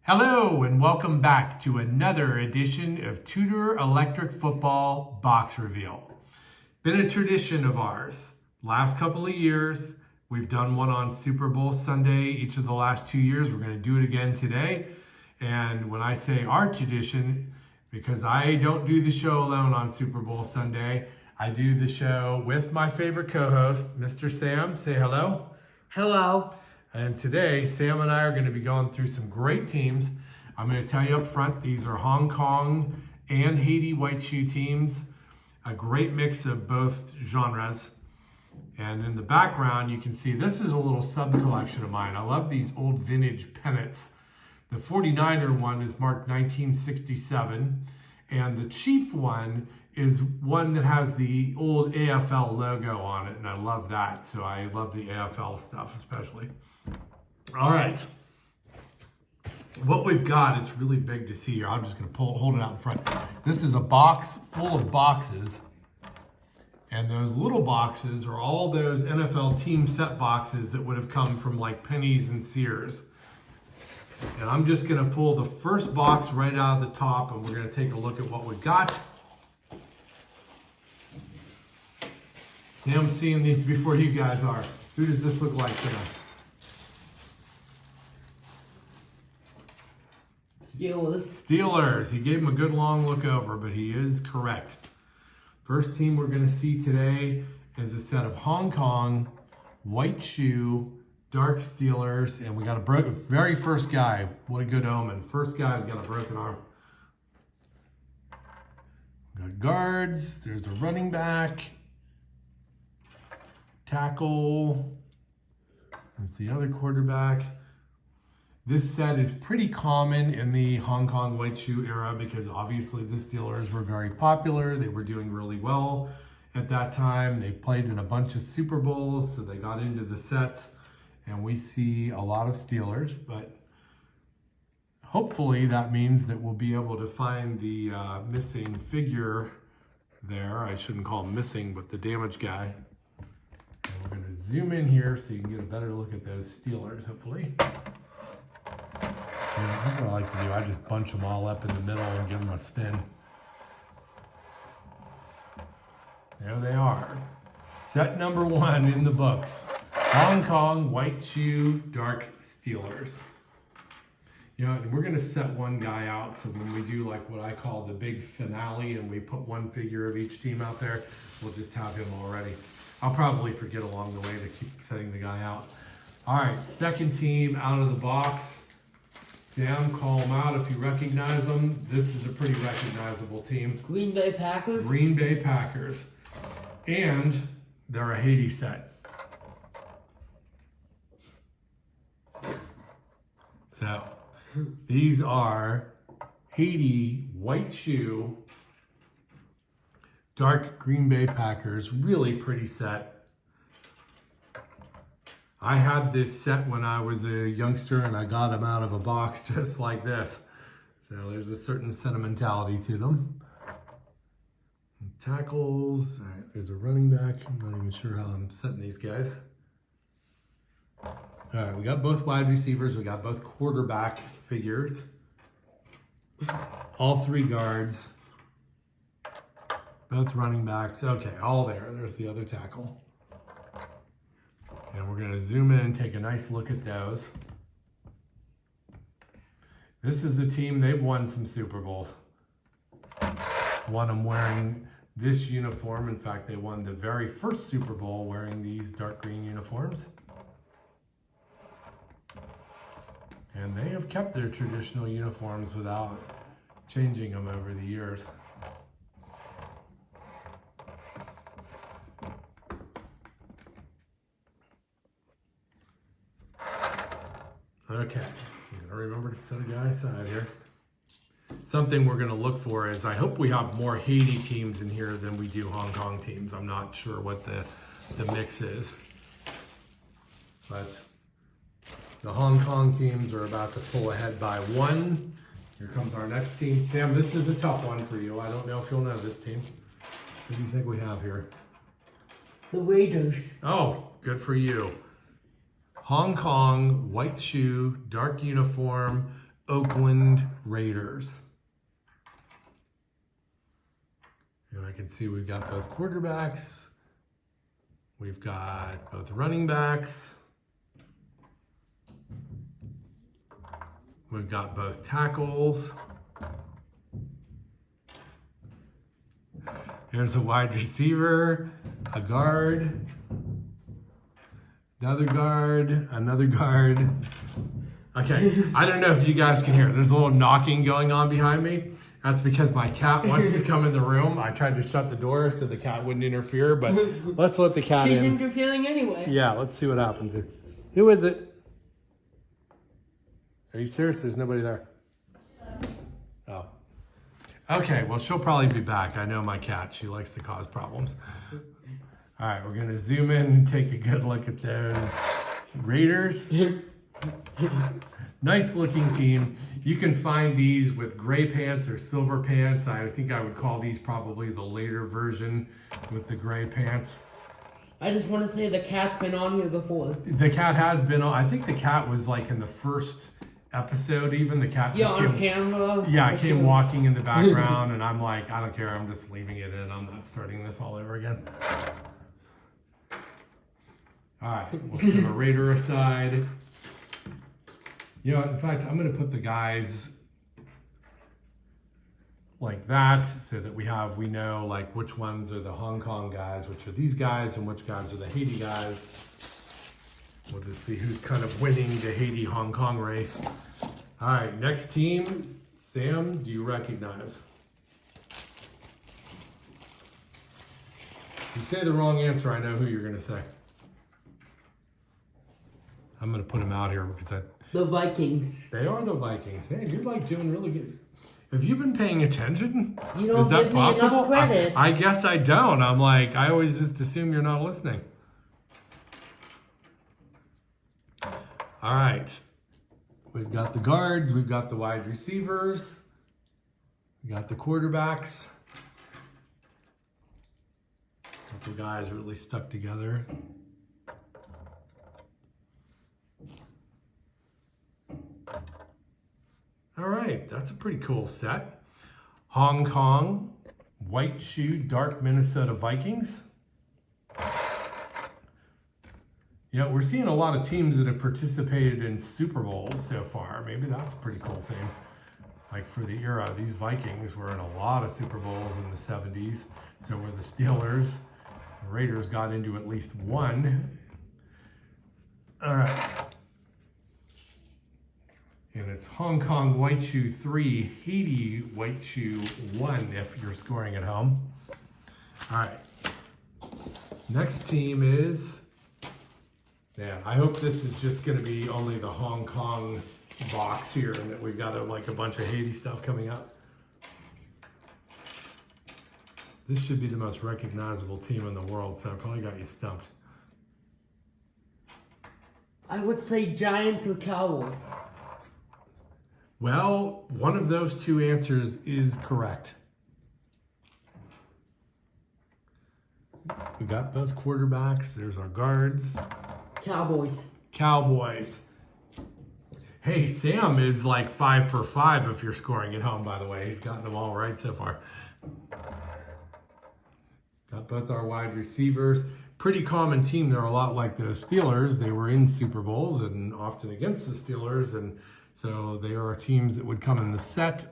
Hello and welcome back to another edition of Tudor Electric Football Box Reveal. Been a tradition of ours. Last couple of years, we've done one on Super Bowl Sunday each of the last 2 years. We're going to do it again today. And when I say our tradition, because I don't do the show alone on Super Bowl Sunday, I do the show with my favorite co-host, Mr. Sam. Say hello. Hello. And today, Sam and I are going to be going through some great teams. I'm going to tell you up front, these are Hong Kong and Haiti white shoe teams. A great mix of both genres. And in the background, you can see this is a little sub-collection of mine. I love these old vintage pennants. The 49er one is marked 1967. And the Chief one is one that has the old AFL logo on it. And I love that. So I love the AFL stuff especially. All right, what we've got, it's really big to see here. I'm just going to hold it out in front. This is a box full of boxes, and those little boxes are all those NFL team set boxes that would have come from like Penny's and Sears. And I'm just going to pull the first box right out of the top, and we're going to take a look at what we've got. Sam's seeing these before you guys are. Who does this look like, Sam? Steelers. He gave him a good long look over, but he is correct. First team we're going to see today is a set of Hong Kong white shoe dark Steelers, and we got a very first guy. What a good omen. First guy's got a broken arm. We got guards. There's a running back. Tackle. There's the other quarterback. This set is pretty common in the Hong Kong white shoe era because obviously the Steelers were very popular. They were doing really well at that time. They played in a bunch of Super Bowls, so they got into the sets. And we see a lot of Steelers, but hopefully that means that we'll be able to find the missing figure there. I shouldn't call him missing, but the damaged guy. And we're going to zoom in here so you can get a better look at those Steelers, hopefully. That's what I like to do. I just bunch them all up in the middle and give them a spin. There they are. Set number one in the books. Hong Kong white shoe dark Steelers. You know, and we're going to set one guy out. So when we do like what I call the big finale and we put one figure of each team out there, we'll just have him already. I'll probably forget along the way to keep setting the guy out. All right, second team out of the box. Sam, call them out if you recognize them. This is a pretty recognizable team. Green Bay Packers. Green Bay Packers. And they're a Haiti set. So these are Haiti white shoe, dark Green Bay Packers. Really pretty set. I had this set when I was a youngster and I got them out of a box just like this. So there's a certain sentimentality to them. Tackles. All right, there's a running back. I'm not even sure how I'm setting these guys. All right, we got both wide receivers. We got both quarterback figures. All three guards. Both running backs. Okay, all there. There's the other tackle. And we're going to zoom in and take a nice look at those. This is a team, they've won some Super Bowls. One of them wearing this uniform. In fact, they won the very first Super Bowl wearing these dark green uniforms. And they have kept their traditional uniforms without changing them over the years. Okay, I'm going to remember to set a guy aside here. Something we're going to look for is I hope we have more Haiti teams in here than we do Hong Kong teams. I'm not sure what the mix is. But the Hong Kong teams are about to pull ahead by one. Here comes our next team. Sam, this is a tough one for you. I don't know if you'll know this team. Who do you think we have here? The Raiders. Oh, good for you. Hong Kong, white shoe, dark uniform, Oakland Raiders. And I can see we've got both quarterbacks. We've got both running backs. We've got both tackles. Here's a wide receiver, a guard, another guard, another guard. Okay, I don't know if you guys can hear it. There's a little knocking going on behind me. That's because my cat wants to come in the room. I tried to shut the door so the cat wouldn't interfere, but let's let the cat She's in. interfering anyway. Yeah, let's see what happens here. Who is it? Are you serious? There's nobody there. Oh. Okay, well, she'll probably be back. I know my cat. She likes to cause problems. All right, we're going to zoom in and take a good look at those Raiders. Nice looking team. You can find these with gray pants or silver pants. I think I would call these probably the later version with the gray pants. I just want to say the cat's been on here before. The cat has been on. I think the cat was like in the first episode even. The cat Yeah, just on came, camera. yeah, it came walking in the background and I'm like, I don't care. I'm just leaving it in. I'm not starting this all over again. All right, we'll set a Raider aside. You know, in fact, I'm going to put the guys like that so that we know like which ones are the Hong Kong guys, which are these guys, and which guys are the Haiti guys. We'll just see who's kind of winning the Haiti-Hong Kong race. All right, next team. Sam, do you recognize? If you say the wrong answer, I know who you're going to say. I'm going to put him out here because The Vikings. they are the Vikings. Man, you're like doing really good. Have you been paying attention? You don't Is that give me possible? enough credit. I guess I don't. I'm like, I always just assume you're not listening. All right. We've got the guards. We've got the wide receivers. We got the quarterbacks. A couple guys really stuck together. All right, that's a pretty cool set. Hong Kong, white shoe, dark Minnesota Vikings. You know, we're seeing a lot of teams that have participated in Super Bowls so far. Maybe that's a pretty cool thing. Like for the era, these Vikings were in a lot of Super Bowls in the 70s. So were the Steelers. The Raiders got into at least one. All right. And it's Hong Kong white shoe 3, Haiti white shoe 1 if you're scoring at home. All right. Next team is, man, I hope this is just going to be only the Hong Kong box here and that we've got like a bunch of Haiti stuff coming up. This should be the most recognizable team in the world, so I probably got you stumped. I would say Giants or Cowboys. Well, one of those two answers is correct. We got both quarterbacks. There's our guards. Cowboys. Hey, Sam is like 5 for 5 if you're scoring at home, by the way. He's gotten them all right so far. Got both our wide receivers. Pretty common team. They're a lot like the Steelers. They were in Super Bowls and often against the Steelers, and so they are teams that would come in the set.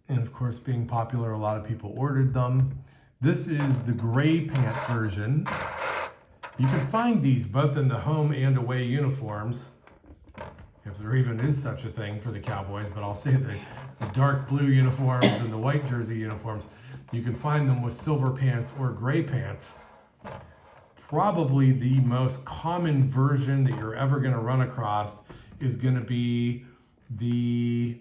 And of course, being popular, a lot of people ordered them. This is the gray pant version. You can find these both in the home and away uniforms, if there even is such a thing for the Cowboys, but I'll say the dark blue uniforms and the white jersey uniforms, you can find them with silver pants or gray pants. Probably the most common version that you're ever going to run across is going to be the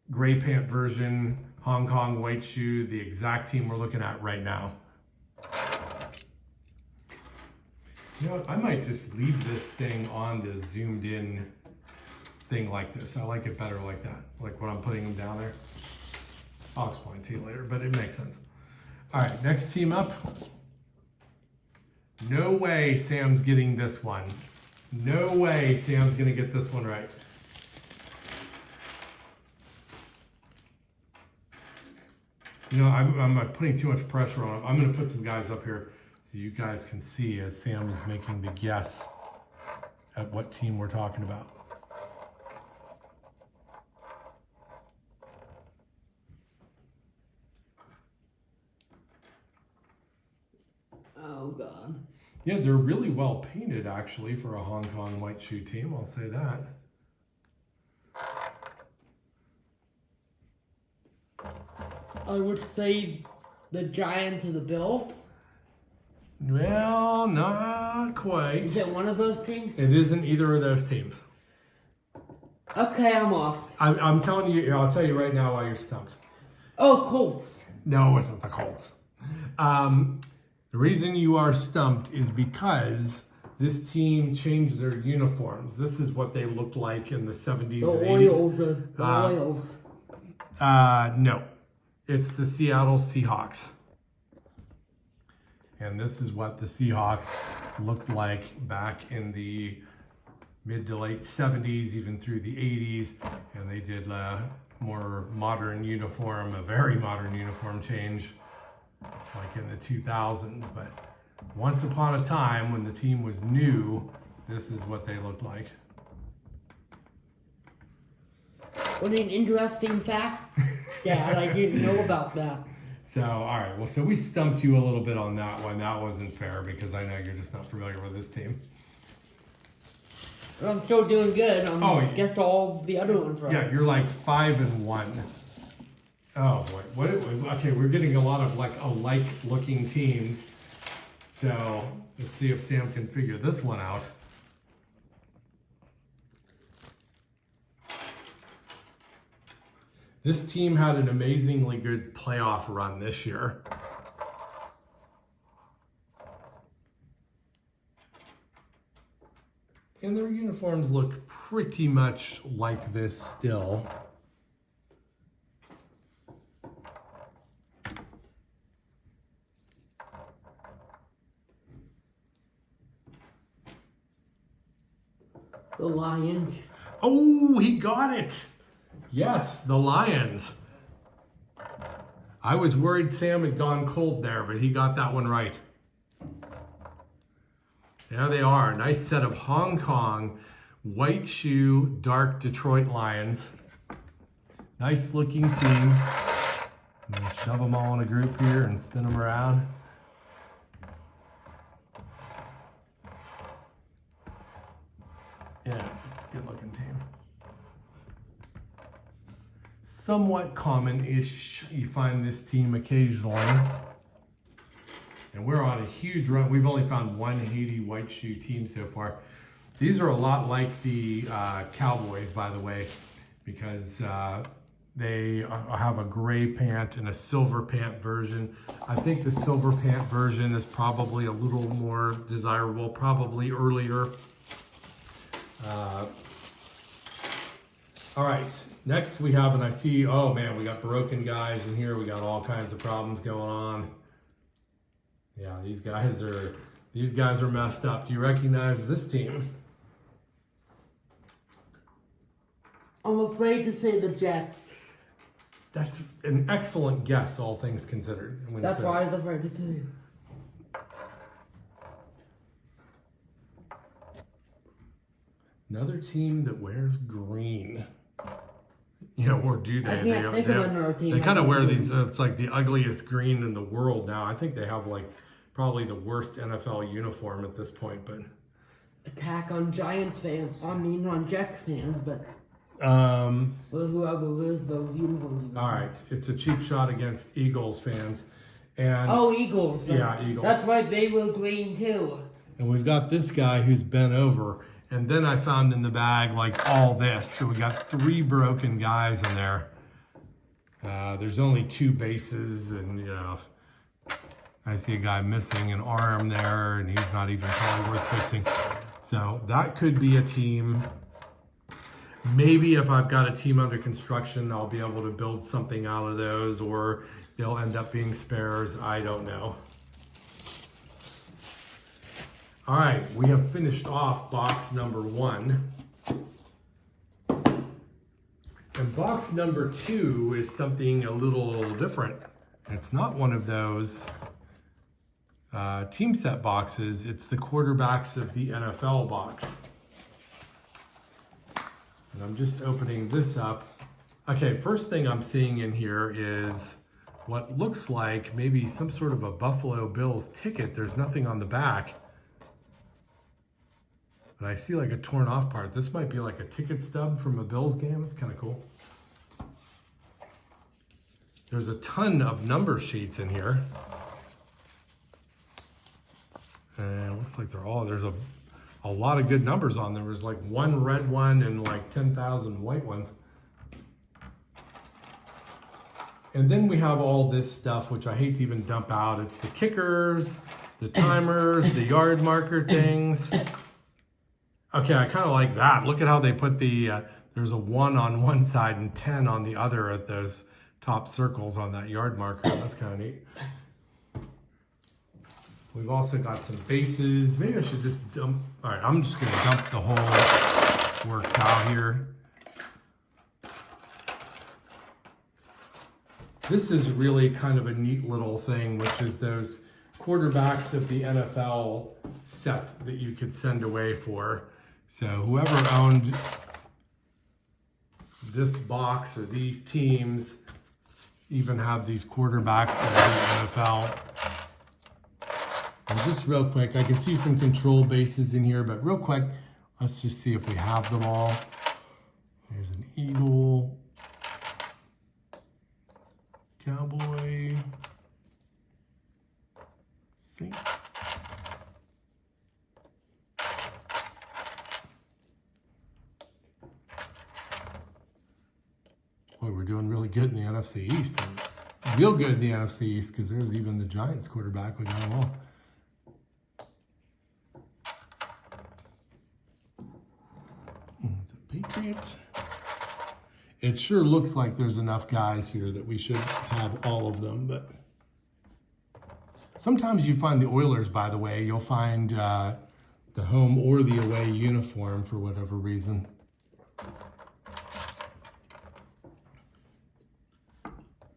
gray pant version, Hong Kong white shoe, the exact team we're looking at right now. You know what? I might just leave this thing on the zoomed in thing like this. I like it better like that, like when I'm putting them down there. I'll explain to you later, but it makes sense. All right, next team up. No way Sam's getting this one. No way Sam's going to get this one right. You know, I'm putting too much pressure on him. I'm going to put some guys up here so you guys can see as Sam is making the guess at what team we're talking about. Oh, God. Yeah, they're really well painted, actually, for a Hong Kong white shoe team. I'll say that. I would say the Giants or the Bills. Well, not quite. Is it one of those teams? It isn't either of those teams. Okay, I'm off. I'm telling you, I'll tell you right now why you're stumped. Oh, Colts. No, it wasn't the Colts. The reason you are stumped is because this team changed their uniforms. This is what they looked like in the 70s The and 80s. Oils. The Oils. No, it's the Seattle Seahawks. And this is what the Seahawks looked like back in the mid to late 70s, even through the 80s. And they did a more modern uniform, a very modern uniform change, like in the 2000s. But once upon a time, when the team was new, this is what they looked like. What an interesting fact, Dad. I didn't know about that. So, all right. Well, so we stumped you a little bit on that one. That wasn't fair because I know you're just not familiar with this team. But I'm still doing good. Oh, guessed all the other ones right. Yeah, you're like 5-1. Oh boy. What? Okay, we're getting a lot of like alike looking teams. So let's see if Sam can figure this one out. This team had an amazingly good playoff run this year. And their uniforms look pretty much like this still. The Lions. Oh, he got it. Yes, the Lions. I was worried Sam had gone cold there, but he got that one right. There they are. A nice set of Hong Kong white shoe, dark Detroit Lions. Nice looking team. I'm going to shove them all in a group here and spin them around. Yeah, it's a good looking team. Somewhat common-ish. You find this team occasionally. And we're on a huge run. We've only found one Haiti white shoe team so far. These are a lot like the Cowboys, by the way, because they have a gray pant and a silver pant version. I think the silver pant version is probably a little more desirable, probably earlier. All right, next we have, and I see, oh man, we got broken guys in here. We got all kinds of problems going on. Yeah, these guys are messed up. Do you recognize this team? I'm afraid to say the Jets. That's an excellent guess, all things considered. That's why I was afraid to say. Another team that wears green. You know, or do they? I can't think of another team. They kind of wear these, it's like the ugliest green in the world now. I think they have like probably the worst NFL uniform at this point, but. Attack on Giants fans. I mean, on Jets fans, but. Well, whoever wears those uniforms. All right, it's a cheap shot against Eagles fans. And Eagles. Yeah, Eagles. That's why they were green too. And we've got this guy who's bent over. And then I found in the bag like all this. So we got 3 broken guys in there. There's only 2 bases, and you know, I see a guy missing an arm there, and he's not even probably worth fixing. So that could be a team. Maybe if I've got a team under construction, I'll be able to build something out of those, or they'll end up being spares. I don't know. All right, we have finished off box number 1. And box number 2 is something a little different. It's not one of those team set boxes. It's the quarterbacks of the NFL box. And I'm just opening this up. Okay, first thing I'm seeing in here is what looks like maybe some sort of a Buffalo Bills ticket. There's nothing on the back. But I see like a torn off part. This might be like a ticket stub from a Bills game. That's kind of cool. There's a ton of number sheets in here. And it looks like there's a lot of good numbers on there. There's like one red one and like 10,000 white ones. And then we have all this stuff, which I hate to even dump out. It's the kickers, the timers, the yard marker things. Okay, I kind of like that. Look at how they put there's a 1 on one side and 10 on the other at those top circles on that yard marker. That's kind of neat. We've also got some bases. Maybe I should just dump. All right, I'm just going to dump the whole works out here. This is really kind of a neat little thing, which is those quarterbacks of the NFL set that you could send away for. So whoever owned this box or these teams even have these quarterbacks of the NFL. And just real quick, I can see some control bases in here, but real quick, let's just see if we have them all. There's an Eagle, Cowboy, Saints. Boy, we're doing really good in the NFC East. Real good in the NFC East because there's even the Giants quarterback. We got them all. It's a Patriot. It sure looks like there's enough guys here that we should have all of them, but sometimes you find the Oilers, by the way, you'll find the home or the away uniform for whatever reason.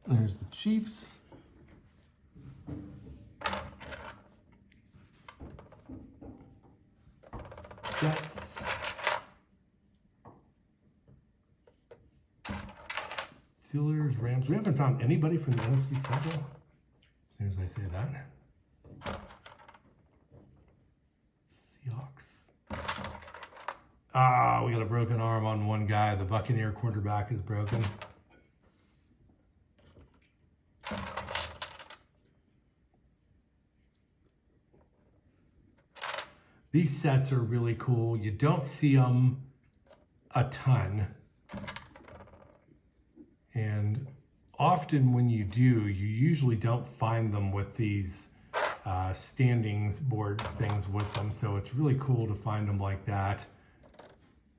There's the Chiefs. Jets. Steelers, Rams. We haven't found anybody from the NFC Central. As soon as I say that. Seahawks. We got a broken arm on one guy. The Buccaneer quarterback is broken. These sets are really cool. You don't see them a ton. And often when you do, you usually don't find them with these standings boards things with them. So it's really cool to find them like that.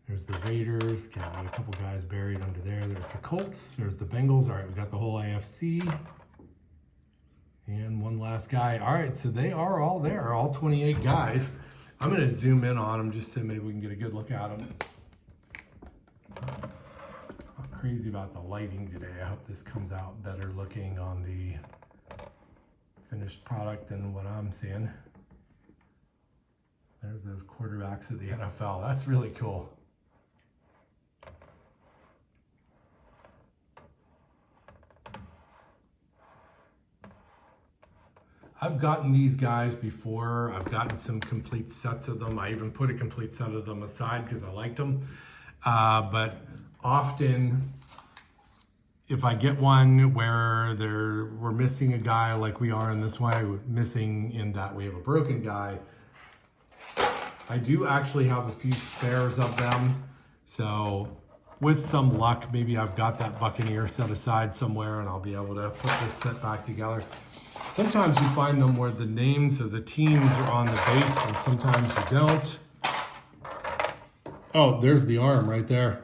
There's the Raiders. Got a couple guys buried under there. There's the Colts. There's the Bengals. All right, we got the whole AFC. And one last guy. All right, so they are all there, all 28 guys. I'm going to zoom in on them just so maybe we can get a good look at them. Not crazy about the lighting today. I hope this comes out better looking on the finished product than what I'm seeing. There's those quarterbacks of the NFL. That's really cool. I've gotten these guys before. I've gotten some complete sets of them. I even put a complete set of them aside because I liked them. But often, if I get one where we're missing a guy like we are in this way, missing in that we have a broken guy, I do actually have a few spares of them. So with some luck, maybe I've got that Buccaneer set aside somewhere and I'll be able to put this set back together. Sometimes you find them where the names of the teams are on the base and sometimes you don't. Oh, there's the arm right there.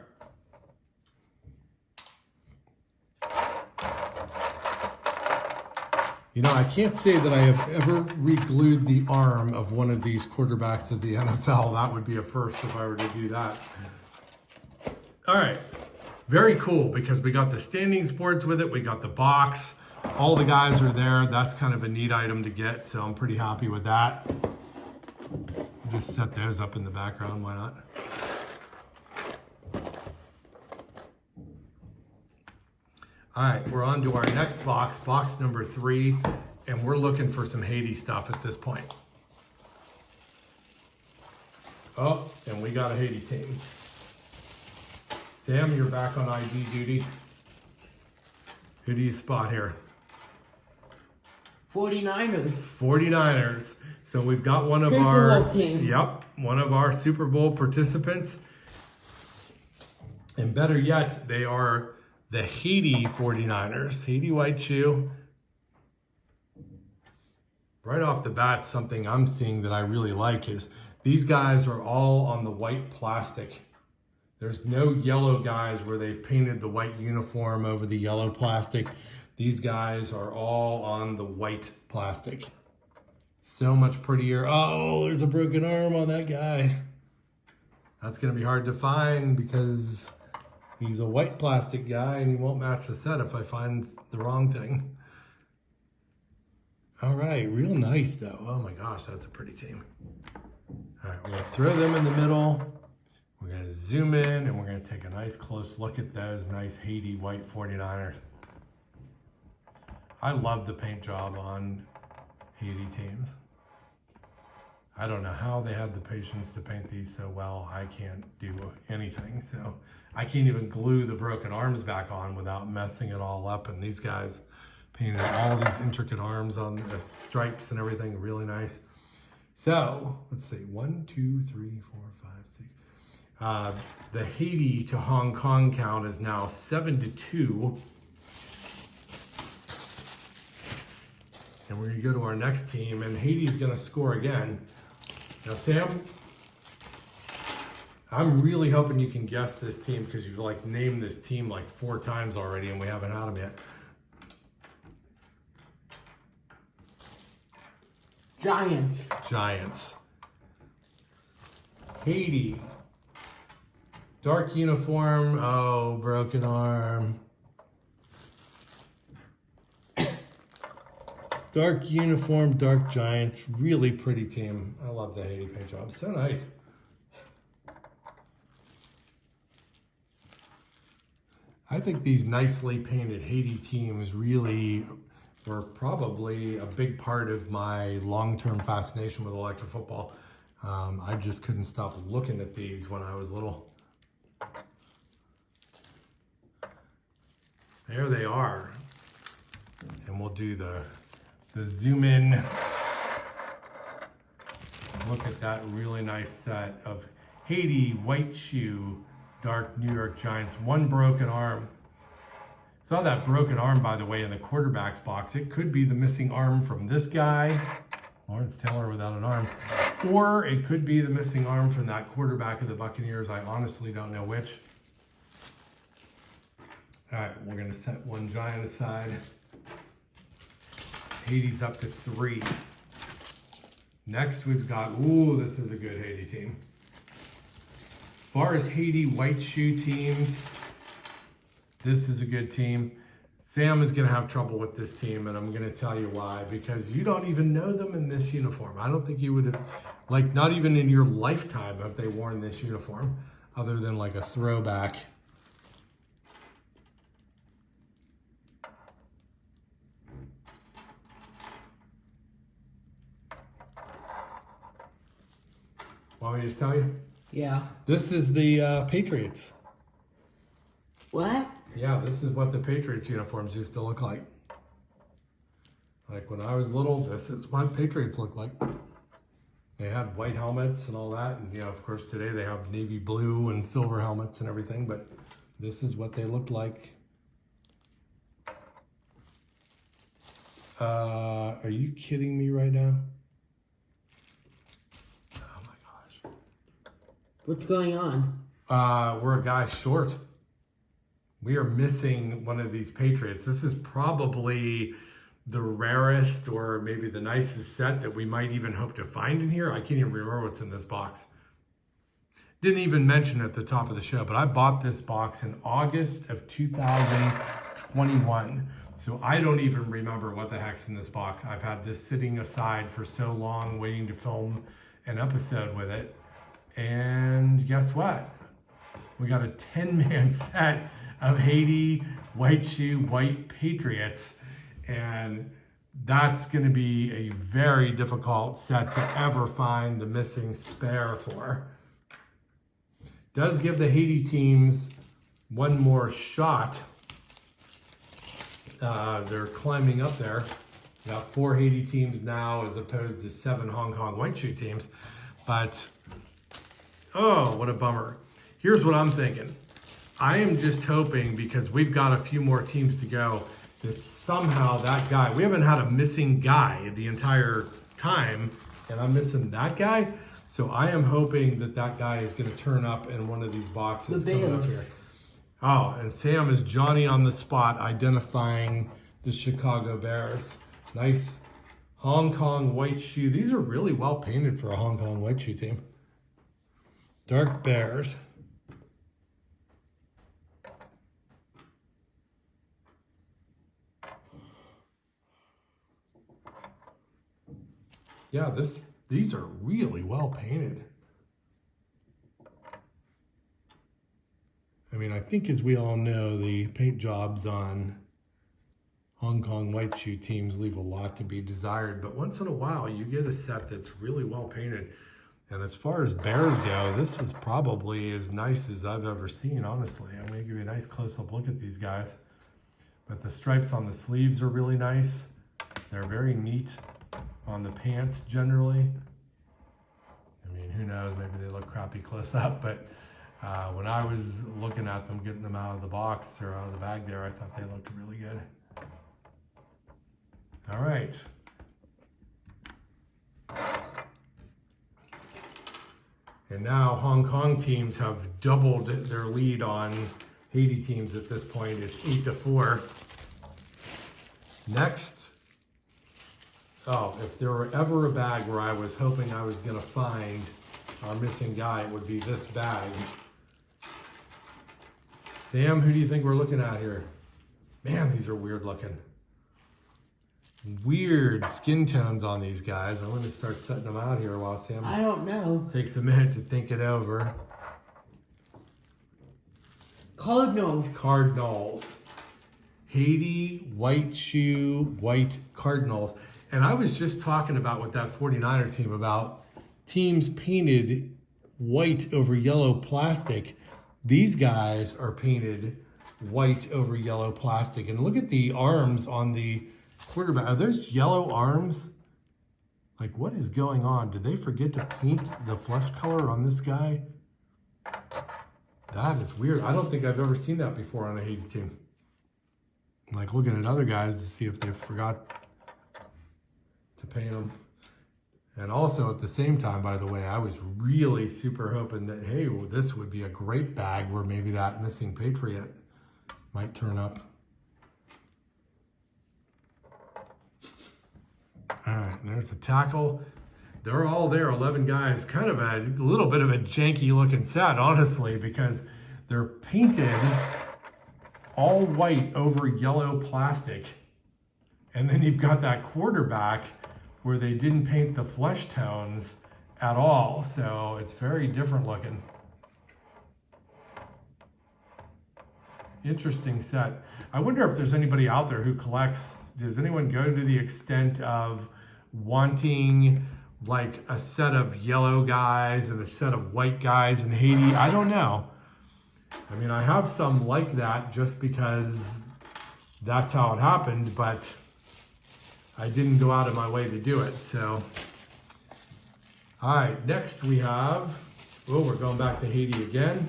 You know, I can't say that I have ever re-glued the arm of one of these quarterbacks of the NFL. That would be a first if I were to do that. All right. Very cool because we got the standings boards with it. We got the box. All the guys are there. That's kind of a neat item to get, so I'm pretty happy with that. Just set those up in the background. Why not? All right, we're on to our next box, box number 3, and we're looking for some Haiti stuff at this point. Oh, and we got a Haiti team. Sam, you're back on ID duty. Who do you spot here? 49ers. 49ers. So we've got one of Super our Bowl team. Yep, one of our Super Bowl participants. And better yet, they are the Haiti 49ers. Haiti white shoe. Right off the bat, something I'm seeing that I really like is these guys are all on the white plastic. There's no yellow guys where they've painted the white uniform over the yellow plastic. These guys are all on the white plastic. So much prettier. Oh, there's a broken arm on that guy. That's going to be hard to find because he's a white plastic guy and he won't match the set if I find the wrong thing. All right, real nice though. Oh my gosh, that's a pretty team. All right, we're going to throw them in the middle. We're going to zoom in and we're going to take a nice close look at those nice Haiti white 49ers. I love the paint job on Haiti teams. I don't know how they had the patience to paint these so well. I can't do anything. So I can't even glue the broken arms back on without messing it all up. And these guys painted all these intricate arms on the stripes and everything. Really nice. So let's see, 1, 2, 3, 4, 5, 6. The Haiti to Hong Kong count is now 7-2. And we're going to go to our next team, and Haiti's going to score again. Now, Sam, I'm really hoping you can guess this team because you've like named this team like 4 times already, and we haven't had them yet. Giants. Giants. Haiti. Dark uniform. Oh, broken arm. Dark uniform, dark Giants. Really pretty team. I love the Haiti paint job. So nice. I think these nicely painted Haiti teams really were probably a big part of my long-term fascination with electric football. I just couldn't stop looking at these when I was little. There they are. And we'll do the zoom in. Look at that really nice set of Haiti white shoe, dark New York Giants, 1 broken arm. Saw that broken arm, by the way, in the quarterback's box. It could be the missing arm from this guy, Lawrence Taylor without an arm, or it could be the missing arm from that quarterback of the Buccaneers. I honestly don't know which. All right, we're gonna set 1 Giant aside. Haiti's up to 3. Next we've got, ooh, this is a good Haiti team. As far as Haiti white shoe teams, this is a good team. Sam is going to have trouble with this team, and I'm going to tell you why. Because you don't even know them in this uniform. I don't think you would have, like, not even in your lifetime have they worn this uniform, other than like a throwback. Want me to just tell you? Yeah. This is the Patriots. What? Yeah, this is what the Patriots uniforms used to look like. Like when I was little, this is what Patriots looked like. They had white helmets and all that. And, you know, of course, today they have navy blue and silver helmets and everything. But this is what they looked like. Are you kidding me right now? Oh, my gosh. What's going on? We're a guy short. We are missing one of these Patriots. This is probably the rarest or maybe the nicest set that we might even hope to find in here. I can't even remember what's in this box. Didn't even mention at the top of the show, but I bought this box in August of 2021. So I don't even remember what the heck's in this box. I've had this sitting aside for so long waiting to film an episode with it. And guess what? We got a 10-man set of Haiti White Shoe White Patriots. And that's going to be a very difficult set to ever find the missing spare for. Does give the Haiti teams one more shot. They're climbing up there. We got 4 Haiti teams now as opposed to 7 Hong Kong White Shoe teams. But, oh, what a bummer. Here's what I'm thinking. I am just hoping, because we've got a few more teams to go, that somehow that guy, we haven't had a missing guy the entire time, and I'm missing that guy. So I am hoping that that guy is going to turn up in one of these boxes coming up here. Oh, and Sam is Johnny on the spot identifying the Chicago Bears. Nice Hong Kong White Shoe. These are really well painted for a Hong Kong White Shoe team. Dark Bears. Yeah, these are really well painted. I mean, I think as we all know, the paint jobs on Hong Kong White Shoe teams leave a lot to be desired, but once in a while you get a set that's really well painted. And as far as Bears go, this is probably as nice as I've ever seen, honestly. I'm gonna give you a nice close-up look at these guys. But the stripes on the sleeves are really nice. They're very neat on the pants generally. I mean, who knows, maybe they look crappy close up, but when I was looking at them, getting them out of the box or out of the bag there, I thought they looked really good. All right. And now Hong Kong teams have doubled their lead on Haiti teams at this point. It's 8-4. Next, oh, if there were ever a bag where I was hoping I was going to find our missing guy, it would be this bag. Sam, who do you think we're looking at here? Man, these are weird looking. Weird skin tones on these guys. I'm going to start setting them out here while Sam I don't know. takes a minute to think it over. Cardinals. Cardinals. Haiti White Shoe White Cardinals. And I was just talking about with that 49er team about teams painted white over yellow plastic. These guys are painted white over yellow plastic. And look at the arms on the quarterback. Are those yellow arms? Like, what is going on? Did they forget to paint the flesh color on this guy? That is weird. I don't think I've ever seen that before on a Haiti team. I'm like looking at other guys to see if they forgot to paint them. And also at the same time, by the way, I was really super hoping that, hey, well, this would be a great bag where maybe that missing Patriot might turn up. All right, there's the tackle. They're all there, 11 guys. Kind of a little bit of a janky looking set, honestly, because they're painted all white over yellow plastic. And then you've got that quarterback where they didn't paint the flesh tones at all. So it's very different looking. Interesting set. I wonder if there's anybody out there who collects, does anyone go to the extent of wanting like a set of yellow guys and a set of white guys in Haiti? I don't know. I mean, I have some like that just because that's how it happened, but I didn't go out of my way to do it. So, all right, next we have, oh, we're going back to Haiti again.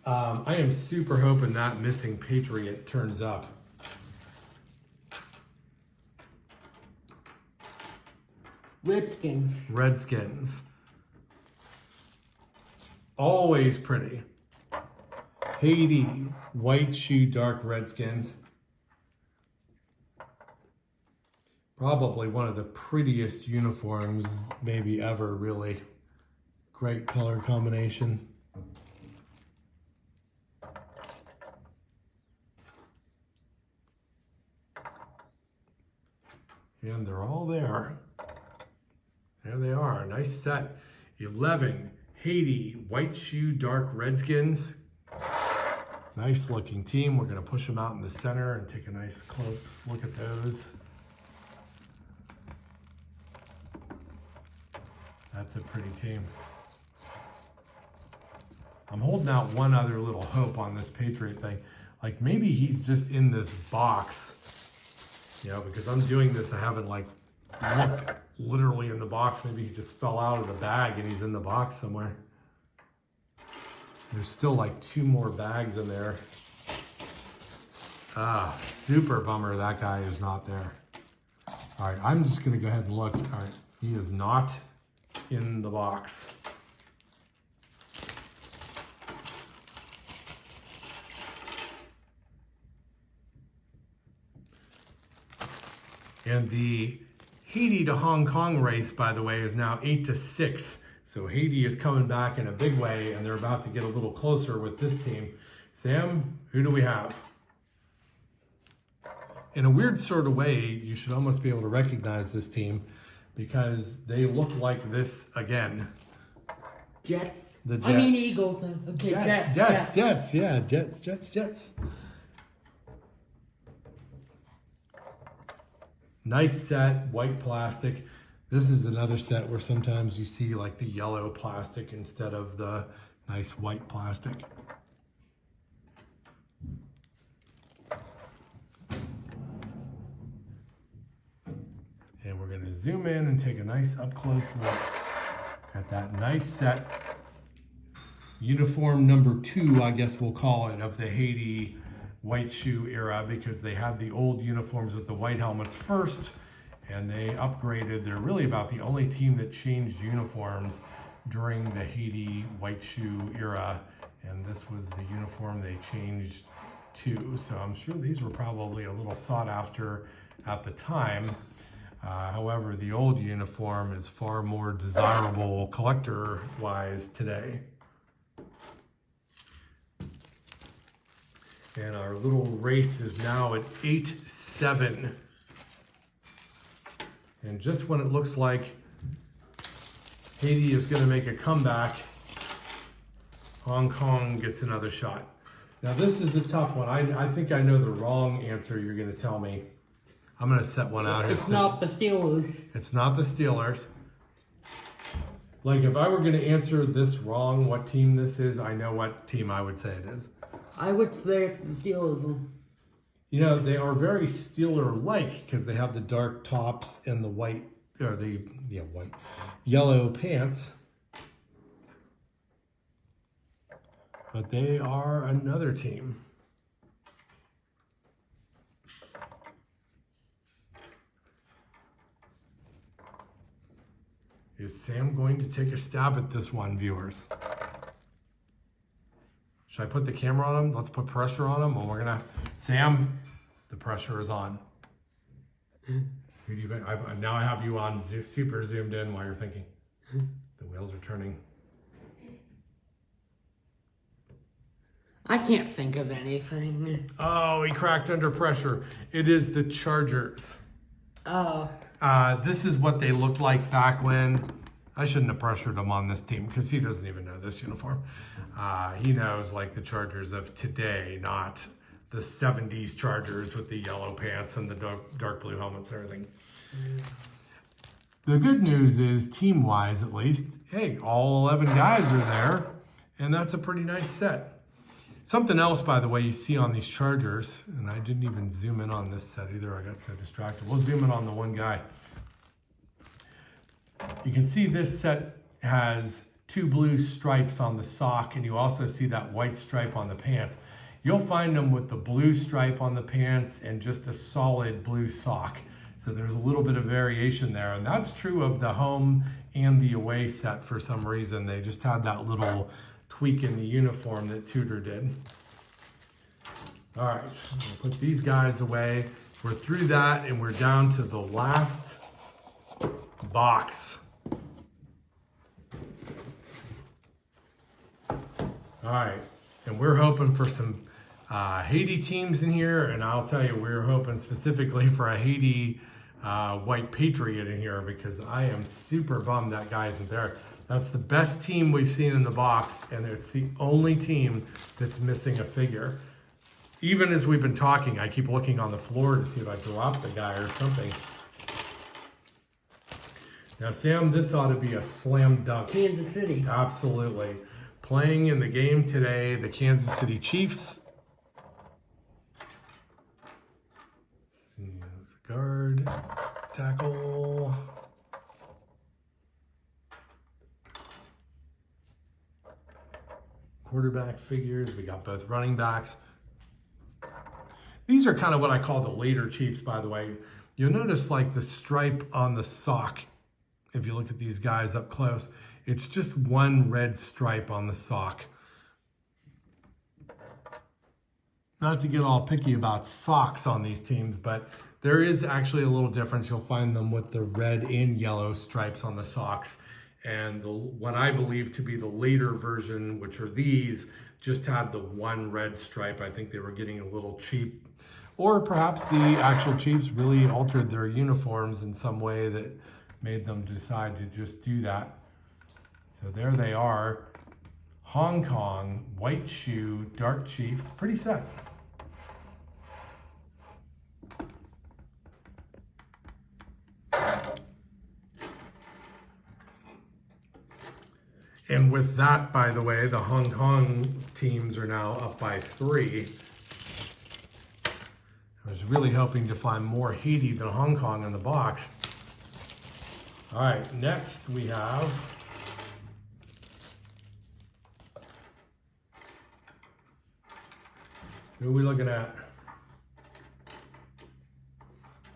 I am super hoping that missing Patriot turns up. Redskins. Redskins. Always pretty. Haiti, white shoe, dark Redskins. Probably one of the prettiest uniforms maybe ever, really. Great color combination. And they're all there. There they are, a nice set. 11, Haiti, white shoe, dark Redskins. Nice looking team. We're gonna push them out in the center and take a nice close look at those. That's a pretty team. I'm holding out one other little hope on this Patriot thing. Like maybe he's just in this box, you know, because I'm doing this, I haven't like looked literally in the box. Maybe he just fell out of the bag and he's in the box somewhere. There's still like 2 more bags in there. Ah, super bummer that guy is not there. All right, I'm just gonna go ahead and look. All right, he is not in the box. And the Haiti to Hong Kong race, by the way, is now 8-6. So Haiti is coming back in a big way, and they're about to get a little closer with this team. Sam, who do we have? In a weird sort of way, you should almost be able to recognize this team because they look like this again. Jets. The Jets. I mean Eagles. Okay, Jets. Yeah, Jets. Nice set, white plastic. This is another set where sometimes you see like the yellow plastic instead of the nice white plastic. And we're gonna zoom in and take a nice up close look at that nice set. Uniform number 2, I guess we'll call it, of the Haiti white shoe era, because they had the old uniforms with the white helmets first and they upgraded. They're really about the only team that changed uniforms during the Haiti white shoe era, and this was the uniform they changed to. So I'm sure these were probably a little sought after at the time. However, the old uniform is far more desirable collector-wise today. And our little race is now at 8-7. And just when it looks like Haiti is going to make a comeback, Hong Kong gets another shot. Now this is a tough one. I think I know the wrong answer you're going to tell me. I'm going to set one out here. It's not the Steelers. It's not the Steelers. Like if I were going to answer this wrong, what team this is, I know what team I would say it is. I would say it's the Steelers. You know, they are very Steeler-like because they have the dark tops and the white, or the, yellow pants. But they are another team. Is Sam going to take a stab at this one, viewers? Should I put the camera on him? Let's put pressure on him. And we're gonna, Sam, the pressure is on. Who do you? Now I have you on super zoomed in while you're thinking. The wheels are turning. I can't think of anything. Oh, he cracked under pressure. It is the Chargers. Oh. This is what they looked like back when. I shouldn't have pressured him on this team because he doesn't even know this uniform. He knows like the Chargers of today, not the 70s Chargers with the yellow pants and the dark blue helmets and everything. The good news is, team-wise at least, hey, all 11 guys are there, and that's a pretty nice set. Something else, by the way, you see on these Chargers, and I didn't even zoom in on this set either. I got so distracted. We'll zoom in on the one guy. You can see this set has 2 blue stripes on the sock, and you also see that white stripe on the pants. You'll find them with the blue stripe on the pants and just a solid blue sock. So there's a little bit of variation there, and that's true of the home and the away set for some reason. They just had that little tweak in the uniform that Tudor did. All right, we'll put these guys away. We're through that and we're down to the last box. All right, and we're hoping for some Haiti teams in here, and I'll tell you, we're hoping specifically for a Haiti White Patriot in here because I am super bummed that guy isn't there. That's the best team we've seen in the box, and it's the only team that's missing a figure. Even as we've been talking, I keep looking on the floor to see if I drop the guy or something. Now, Sam, this ought to be a slam dunk. Kansas City. Absolutely. Playing in the game today, the Kansas City Chiefs. Let's see, guard, tackle. Quarterback figures. We got both running backs. These are kind of what I call the later Chiefs, by the way. You'll notice like the stripe on the sock. If you look at these guys up close, it's just one red stripe on the sock. Not to get all picky about socks on these teams, but there is actually a little difference. You'll find them with the red and yellow stripes on the socks. And what I believe to be the later version, which are these, just had the one red stripe. I think they were getting a little cheap. Or perhaps the actual Chiefs really altered their uniforms in some way that made them decide to just do that. So there they are. Hong Kong, white shoe, dark Chiefs. Pretty set. And with that, by the way, the Hong Kong teams are now up by 3. I was really hoping to find more Haiti than Hong Kong in the box. All right, next we have who are we looking at?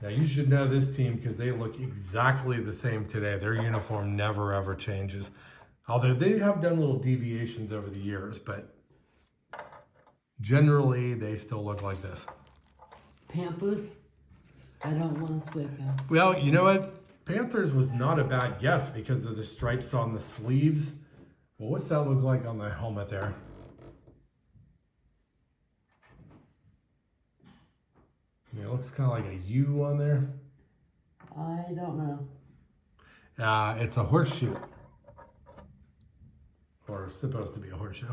Now you should know this team because they look exactly the same today. Their uniform never ever changes. Although they have done little deviations over the years, but generally they still look like this. Panthers? I don't want to flip them. Well, you know what? Panthers was not a bad guess because of the stripes on the sleeves. Well, what's that look like on the helmet there? I mean, it looks kind of like a U on there. I don't know. It's a horseshoe. Or supposed to be a horseshoe.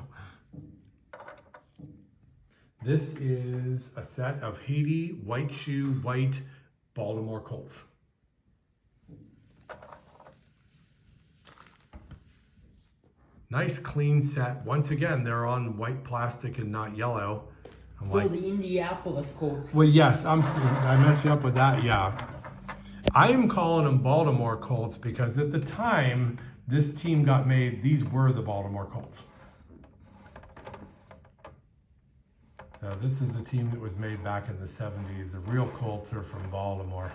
This is a set of Haiti white shoe, white Baltimore Colts. Nice clean set. Once again, they're on white plastic and not yellow. So the Indianapolis Colts. Well, yes, I messed you up with that, yeah. I am calling them Baltimore Colts because at the time this team got made, these were the Baltimore Colts. So this is a team that was made back in the 70s. The real Colts are from Baltimore.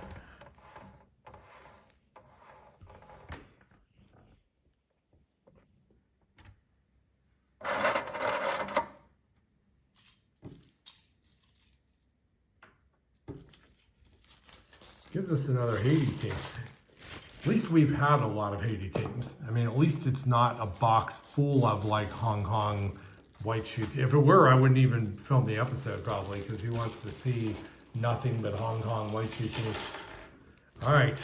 Gives us another Haiti team. At least we've had a lot of Haiti teams. I mean, at least it's not a box full of like Hong Kong white shoes. If it were, I wouldn't even film the episode probably because who wants to see nothing but Hong Kong white shoe teams? All right.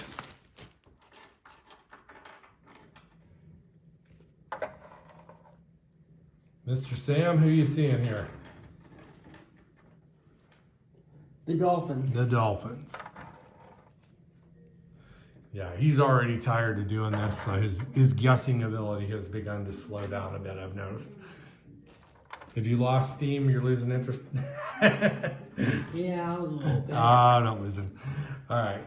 Mr. Sam, who are you seeing here? The Dolphins. The Dolphins. Yeah, he's already tired of doing this, so his guessing ability has begun to slow down a bit, I've noticed. If you lost steam, you're losing interest. Yeah, a little bit. Don't listen. All right.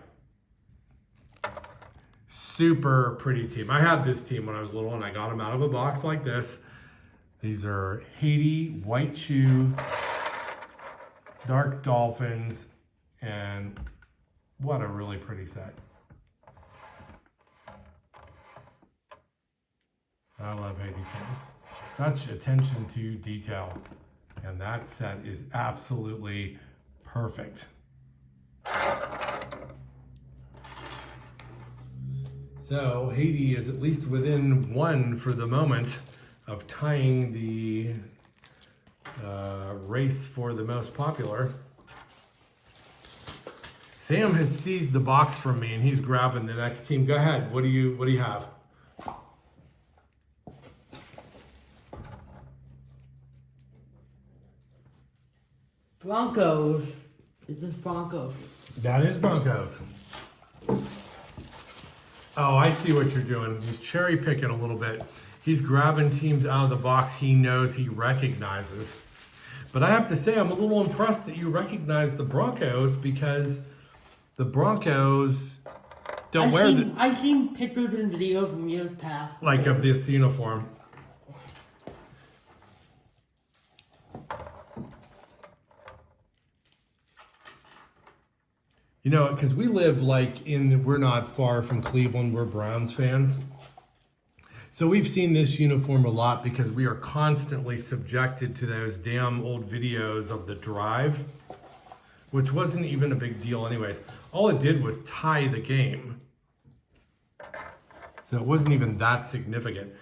Super pretty team. I had this team when I was little, and I got them out of a box like this. These are Haiti, white shoe, dark Dolphins, and what a really pretty set. I love Haiti teams. Such attention to detail. And that set is absolutely perfect. So Haiti is at least within one for the moment of tying the race for the most popular. Sam has seized the box from me and he's grabbing the next team. Go ahead. What do you have? Broncos. Is this Broncos? That is Broncos. Oh, I see what you're doing. He's cherry picking a little bit. He's grabbing teams out of the box he knows he recognizes. But I have to say, I'm a little impressed that you recognize the Broncos because the Broncos don't wear the... I've seen pictures and videos from years past. Like of this uniform. You know, because we live we're not far from Cleveland, we're Browns fans. So we've seen this uniform a lot because we are constantly subjected to those damn old videos of the drive, which wasn't even a big deal anyways. All it did was tie the game. So it wasn't even that significant.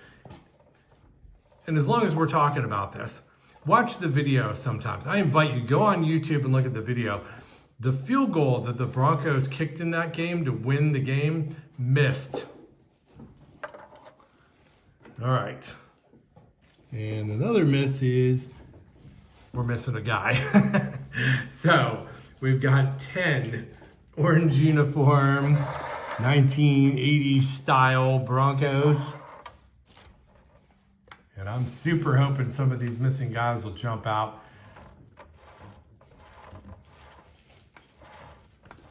And as long as we're talking about this, watch the video sometimes. I invite you, go on YouTube and look at the video. The field goal that the Broncos kicked in that game to win the game missed. All right. And another miss is we're missing a guy. So we've got 10 orange uniform, 1980 style Broncos. And I'm super hoping some of these missing guys will jump out.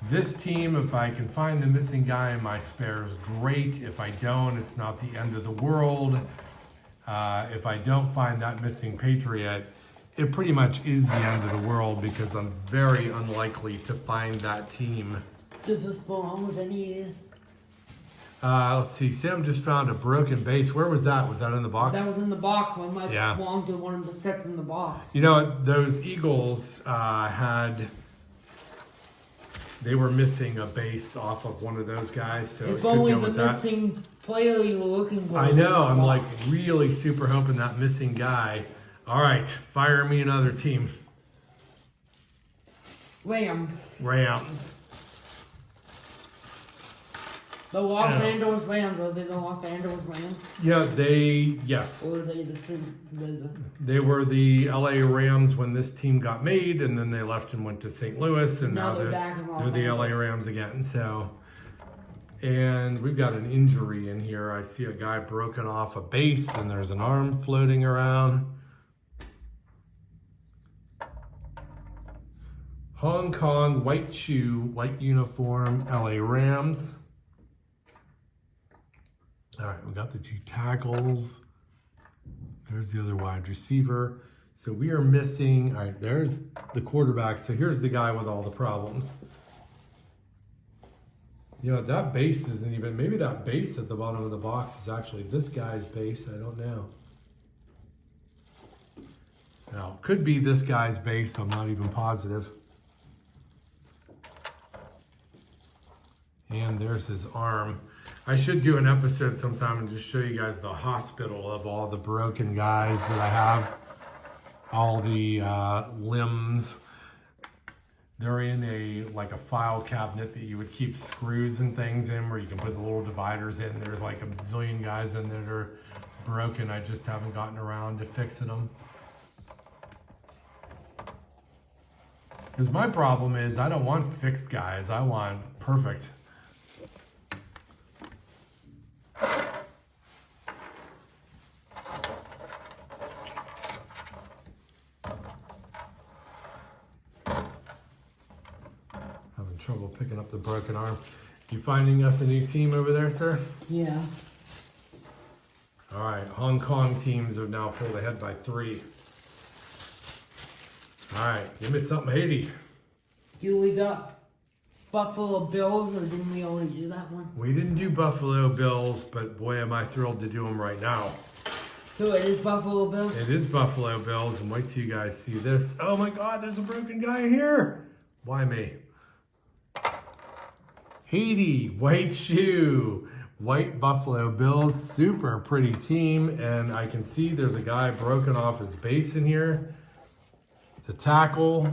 This team, if I can find the missing guy in my spares, great. If I don't, it's not the end of the world. If I don't find that missing Patriot, it pretty much is the end of the world because I'm very unlikely to find that team. Does this belong with any... Let's see, Sam just found a broken base. Where was that? Was that in the box? That was in the box. One might Yeah. belong to one of the sets in the box. You know, those Eagles they were missing a base off of one of those guys, so If it could only go the with that. missing player you were looking for. I know, I'm like really super hoping that missing guy. All right, fire me another team. Rams. Rams. The Los Yeah. Angeles Rams. Are they the Los Angeles Rams? Yeah, yes. Or are they the same? They were the LA Rams when this team got made, and then they left and went to St. Louis, and Now now they're back in Los they're the LA Angeles. Rams again. So, and we've got an injury in here. I see a guy broken off a base, and there's an arm floating around. Hong Kong, white shoe, white uniform, LA Rams. All right, we got the 2 tackles. There's the other wide receiver. So we are missing, all right, there's the quarterback. So here's the guy with all the problems. You know, that base isn't even, maybe that base at the bottom of the box is actually this guy's base. I don't know. Now, could be this guy's base. I'm not even positive. And there's his arm. I should do an episode sometime and just show you guys the hospital of all the broken guys that I have. All the limbs. They're in a file cabinet that you would keep screws and things in where you can put the little dividers in. There's like a bazillion guys in there that are broken. I just haven't gotten around to fixing them. Because my problem is I don't want fixed guys. I want perfect. Having trouble picking up the broken arm. You finding us a new team over there, sir? Yeah. All right, Hong Kong teams have now pulled ahead by 3. All right, give me something, Haiti. Do we got Buffalo Bills, or didn't we already do that one? We didn't do Buffalo Bills, but boy, am I thrilled to do them right now. So it is Buffalo Bills? It is Buffalo Bills, and wait till you guys see this. Oh my God, there's a broken guy in here. Why me? Haiti, white shoe. White Buffalo Bills, super pretty team. And I can see there's a guy broken off his base in here. It's a tackle.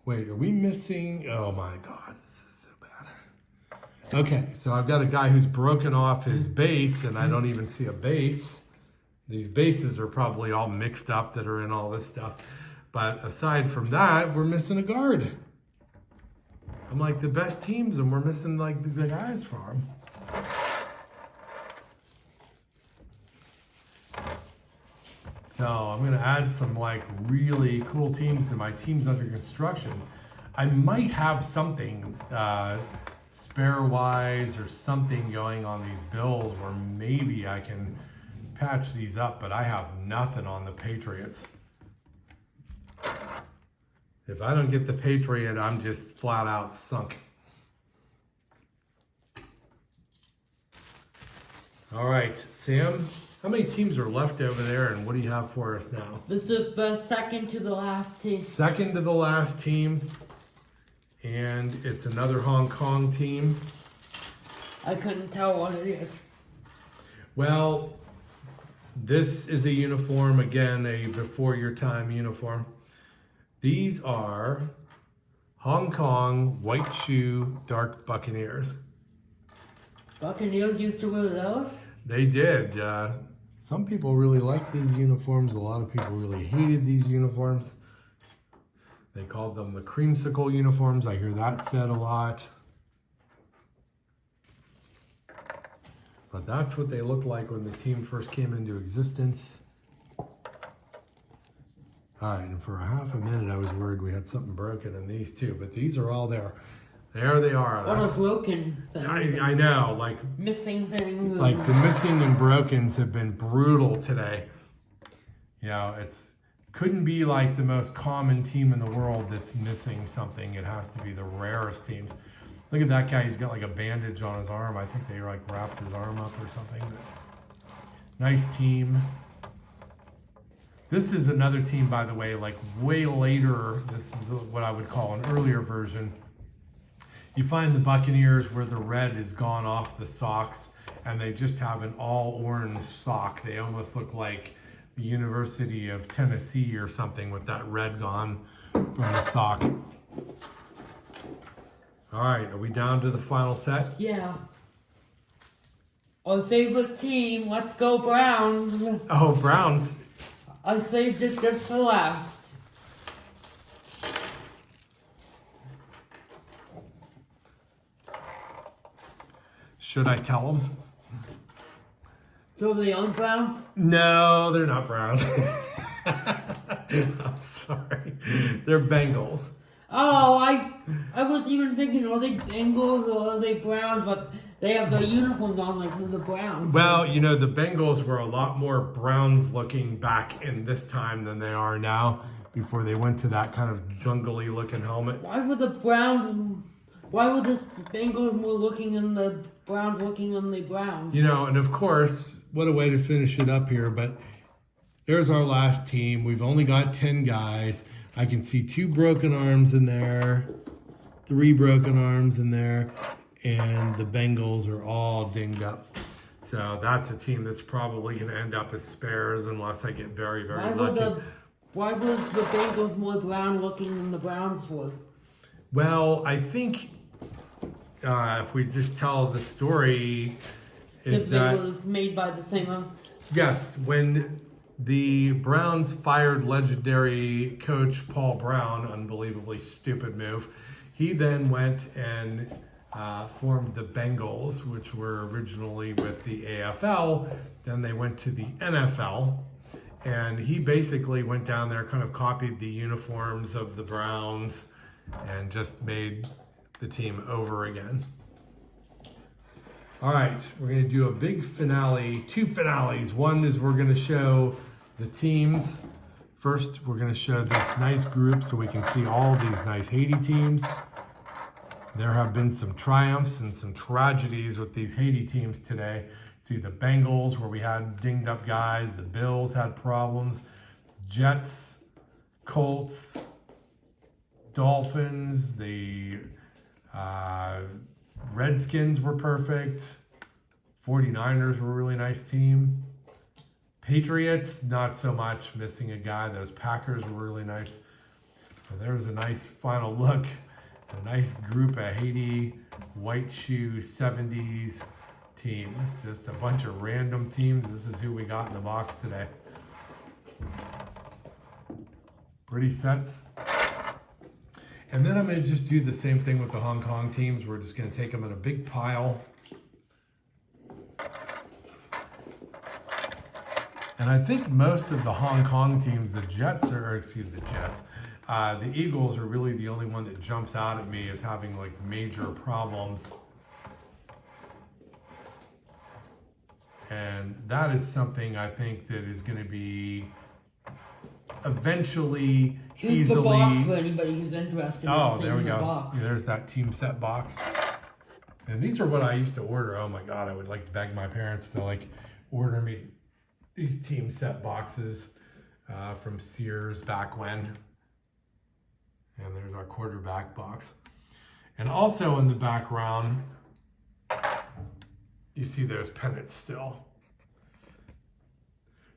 Wait, are we missing? Oh my God, this is so bad. Okay, so I've got a guy who's broken off his base, and I don't even see a base. These bases are probably all mixed up that are in all this stuff. But aside from that, we're missing a guard. I'm like the best teams, and we're missing like the guys for them. So I'm gonna add some like really cool teams to my teams under construction. I might have something spare-wise or something going on these Bills where maybe I can patch these up, but I have nothing on the Patriots. If I don't get the Patriot, I'm just flat out sunk. All right, Sam, how many teams are left over there, and what do you have for us now? This is the second to the last team. Second to the last team, and it's another Hong Kong team. I couldn't tell what it is. Well, this is a uniform, again, a before your time uniform. These are Hong Kong white shoe dark Buccaneers. Buccaneers used to wear those? They did. Some people really liked these uniforms. A lot of people really hated these uniforms. They called them the creamsicle uniforms. I hear that said a lot. But that's what they looked like when the team first came into existence. All right, and for a half a minute, I was worried we had something broken in these two, but these are all there. There they are. What a broken thing. I know, like missing things. Like the missing and brokens have been brutal today. You know, couldn't be like the most common team in the world that's missing something. It has to be the rarest teams. Look at that guy. He's got like a bandage on his arm. I think they like wrapped his arm up or something. But nice team. This is another team, by the way, like way later. This is what I would call an earlier version. You find the Buccaneers where the red is gone off the socks and they just have an all orange sock. They almost look like the University of Tennessee or something with that red gone from the sock. All right, are we down to the final set? Yeah. Our favorite team, let's go Browns. Oh, Browns. I saved it just for last. Should I tell them? So they own Browns? No, they're not Browns. I'm sorry. They're Bengals. Oh, I was even thinking, are they Bengals or are they Browns? But they have their uniforms on like the Browns. Well, you know, the Bengals were a lot more Browns looking back in this time than they are now, before they went to that kind of jungly looking helmet. Why were the Bengals more looking and the Browns looking on the Browns? You know, and of course, what a way to finish it up here, but there's our last team. We've only got 10 guys. I can see 2 broken arms in there, 3 broken arms in there, and the Bengals are all dinged up. So that's a team that's probably going to end up as spares unless I get very, very lucky. Why was the Bengals more brown looking than the Browns were? Well, I think if we just tell the story, is that it was made by the same one. Yes, when the Browns fired legendary coach Paul Brown, unbelievably stupid move, he then went and formed the Bengals, which were originally with the AFL. Then they went to the NFL, and he basically went down there, kind of copied the uniforms of the Browns, and just made the team over again. All right, we're going to do a big finale, 2 finales. One is we're going to show the teams. First, we're going to show this nice group so we can see all these nice Haiti teams. There have been some triumphs and some tragedies with these Haiti teams today. See the Bengals, where we had dinged up guys. The Bills had problems. Jets, Colts, Dolphins, the Redskins were perfect. 49ers were a really nice team. Patriots, not so much, missing a guy. Those Packers were really nice. So there was a nice final look. A nice group of Haiti white shoe 70s teams. Just a bunch of random teams. This is who we got in the box today. Pretty sets. And then I'm going to just do the same thing with the Hong Kong teams. We're just going to take them in a big pile. And I think most of the Hong Kong teams, the Eagles are really the only one that jumps out at me as having like major problems. And that is something I think that is going to be eventually Here's the box for anybody who's interested. Oh, there we go. There's that team set box. And these are what I used to order. Oh my God, I would like beg my parents to like order me these team set boxes from Sears back when. And there's our quarterback box. And also in the background, you see those pennants still.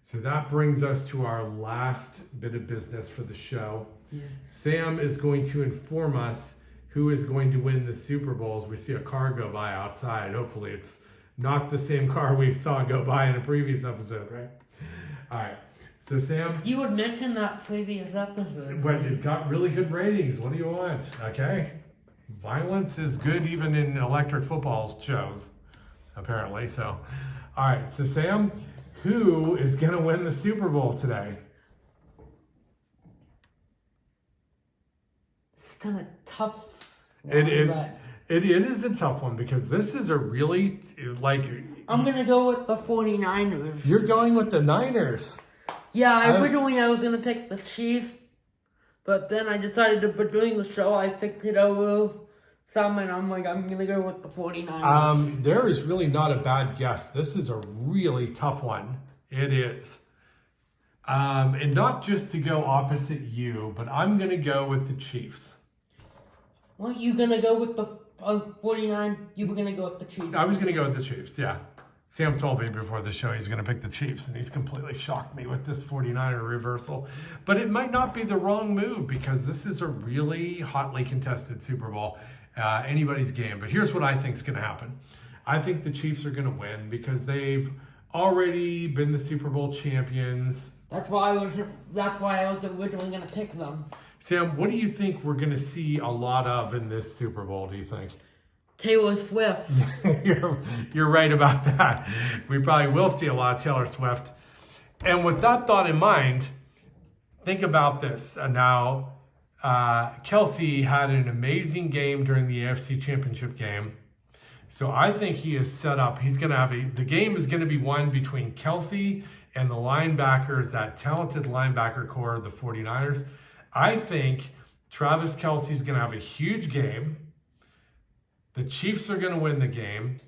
So that brings us to our last bit of business for the show. Yeah. Sam is going to inform us who is going to win the Super Bowls. We see a car go by outside. Hopefully it's not the same car we saw go by in a previous episode, right? All right. So Sam, you had mentioned that previous episode. But it got really good ratings. What do you want? Okay. Violence is good even in electric football shows, apparently. So, all right. So Sam, who is going to win the Super Bowl today? It's kind of tough. It is a tough one because this is a really, like... I'm going to go with the 49ers. You're going with the Niners. Yeah, originally I was going to pick the Chiefs, but then I decided to, but doing the show, I picked it over some, and I'm like, I'm going to go with the 49ers. There is really not a bad guess. This is a really tough one. It is. And not just to go opposite you, but I'm going to go with the Chiefs. Weren't you going to go with the 49? You were going to go with the Chiefs. I was going to go with the Chiefs, yeah. Sam told me before the show he's going to pick the Chiefs, and he's completely shocked me with this 49er reversal. But it might not be the wrong move because this is a really hotly contested Super Bowl, anybody's game. But here's what I think is going to happen. I think the Chiefs are going to win because they've already been the Super Bowl champions. That's why I was originally going to pick them. Sam, what do you think we're going to see a lot of in this Super Bowl, do you think? Taylor Swift. You're right about that. We probably will see a lot of Taylor Swift. And with that thought in mind, think about this. Now, Kelsey had an amazing game during the AFC Championship game. So I think he is set up. He's going to have the game is going to be won between Kelsey and the linebackers, that talented linebacker core of the 49ers. I think Travis Kelsey's going to have a huge game. The Chiefs are going to win the game.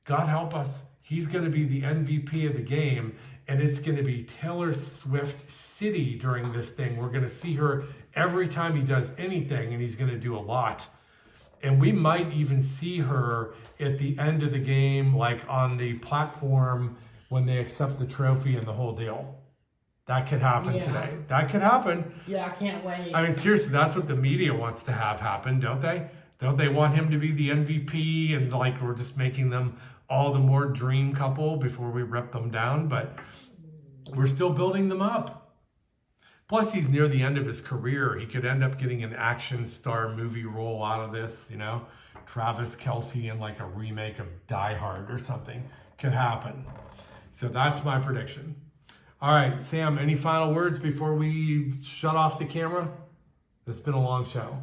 God help us. He's going to be the MVP of the game. And it's going to be Taylor Swift City during this thing. We're going to see her every time he does anything, and he's going to do a lot. And we might even see her at the end of the game, like on the platform when they accept the trophy and the whole deal. That could happen today. That could happen. Yeah, I can't wait. I mean, seriously, that's what the media wants to have happen, don't they? Don't they want him to be the MVP and like we're just making them all the more dream couple before we rip them down? But we're still building them up. Plus, he's near the end of his career. He could end up getting an action star movie role out of this, you know? Travis Kelsey in like a remake of Die Hard or something could happen. So that's my prediction. All right, Sam, any final words before we shut off the camera? It's been a long show.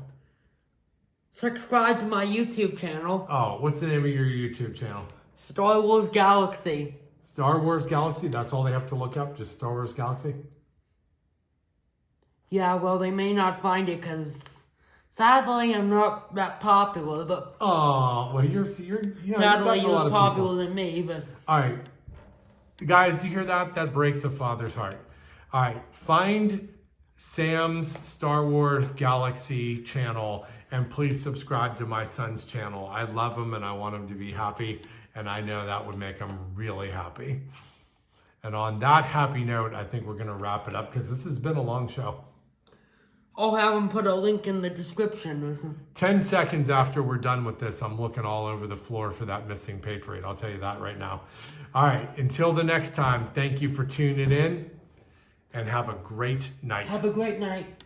Subscribe to my YouTube channel. Oh, what's the name of your YouTube channel? Star Wars Galaxy. Star Wars Galaxy? That's all they have to look up? Just Star Wars Galaxy? Yeah, well, they may not find it because Sadly, I'm not that popular, but Oh, well, you've sadly, gotten a lot you're of popular people. than me. But All right, guys, you hear that? That breaks a father's heart. All right, find Sam's Star Wars Galaxy channel and please subscribe to my son's channel. I love him and I want him to be happy, and I know that would make him really happy. And on that happy note, I think we're going to wrap it up because this has been a long show. I'll have them put a link in the description. Listen. 10 seconds after we're done with this, I'm looking all over the floor for that missing Patriot. I'll tell you that right now. All right, until the next time, thank you for tuning in and have a great night. Have a great night.